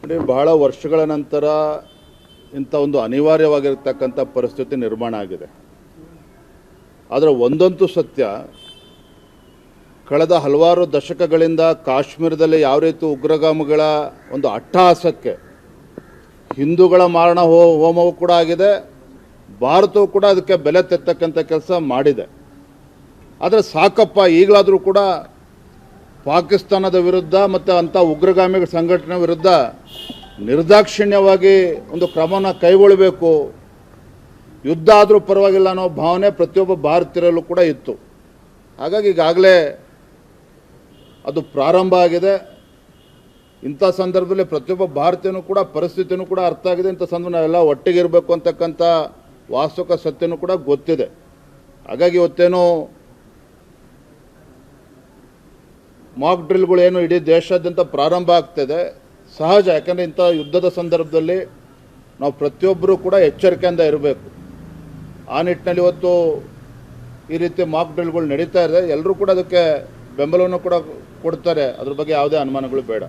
ನೋಡಿ, ಬಹಳ ವರ್ಷಗಳ ನಂತರ ಇಂಥ ಒಂದು ಅನಿವಾರ್ಯವಾಗಿರ್ತಕ್ಕಂಥ ಪರಿಸ್ಥಿತಿ ನಿರ್ಮಾಣ ಆಗಿದೆ. ಆದರೆ ಒಂದಂತೂ ಸತ್ಯ, ಕಳೆದ ಹಲವಾರು ದಶಕಗಳಿಂದ ಕಾಶ್ಮೀರದಲ್ಲಿ ಯಾವ ರೀತಿ ಉಗ್ರಗಾಮಿಗಳ ಒಂದು ಅಟ್ಟಹಾಸಕ್ಕೆ ಹಿಂದೂಗಳ ಮಾರಣ ಹೋಮವೂ ಕೂಡ ಆಗಿದೆ, ಭಾರತವು ಕೂಡ ಅದಕ್ಕೆ ಬೆಲೆ ತೆತ್ತಕ್ಕಂಥ ಕೆಲಸ ಮಾಡಿದೆ. ಆದರೆ ಸಾಕಪ್ಪ, ಈಗಲಾದರೂ ಕೂಡ ಪಾಕಿಸ್ತಾನದ ವಿರುದ್ಧ ಮತ್ತು ಅಂಥ ಉಗ್ರಗಾಮಿ ಸಂಘಟನೆ ವಿರುದ್ಧ ನಿರ್ದಾಕ್ಷಿಣ್ಯವಾಗಿ ಒಂದು ಕ್ರಮವನ್ನು ಕೈಗೊಳ್ಳಬೇಕು, ಯುದ್ಧ ಆದರೂ ಪರವಾಗಿಲ್ಲ ಅನ್ನೋ ಭಾವನೆ ಪ್ರತಿಯೊಬ್ಬ ಭಾರತೀಯರಲ್ಲೂ ಕೂಡ ಇತ್ತು. ಹಾಗಾಗಿ ಈಗಾಗಲೇ ಅದು ಪ್ರಾರಂಭ ಆಗಿದೆ. ಇಂಥ ಸಂದರ್ಭದಲ್ಲಿ ಪ್ರತಿಯೊಬ್ಬ ಭಾರತೀಯನೂ ಕೂಡ ಪರಿಸ್ಥಿತಿನೂ ಕೂಡ ಅರ್ಥ ಆಗಿದೆ. ಇಂಥ ಸಂದರ್ಭ ನಾವೆಲ್ಲ ಒಟ್ಟಿಗೆ ಇರಬೇಕು ಅಂತಕ್ಕಂಥ ವಾಸ್ತವಿಕ ಸತ್ಯನೂ ಕೂಡ ಗೊತ್ತಿದೆ. ಹಾಗಾಗಿ ಇವತ್ತೇನು ಮಾಕ್ ಡ್ರಿಲ್ಗಳೇನು ಇಡೀ ದೇಶಾದ್ಯಂತ ಪ್ರಾರಂಭ ಆಗ್ತಿದೆ ಸಹಜ. ಯಾಕಂದರೆ ಇಂಥ ಯುದ್ಧದ ಸಂದರ್ಭದಲ್ಲಿ ನಾವು ಪ್ರತಿಯೊಬ್ಬರೂ ಕೂಡ ಎಚ್ಚರಿಕೆಯಿಂದ ಇರಬೇಕು. ಆ ನಿಟ್ಟಿನಲ್ಲಿ ಇವತ್ತು ಈ ರೀತಿ ಮಾಕ್ ಡ್ರಿಲ್ಗಳು ನಡೀತಾ ಇದೆ. ಎಲ್ಲರೂ ಕೂಡ ಅದಕ್ಕೆ ಬೆಂಬಲವನ್ನು ಕೂಡ ಕೊಡ್ತಾರೆ. ಅದ್ರ ಬಗ್ಗೆ ಯಾವುದೇ ಅನುಮಾನಗಳು ಬೇಡ.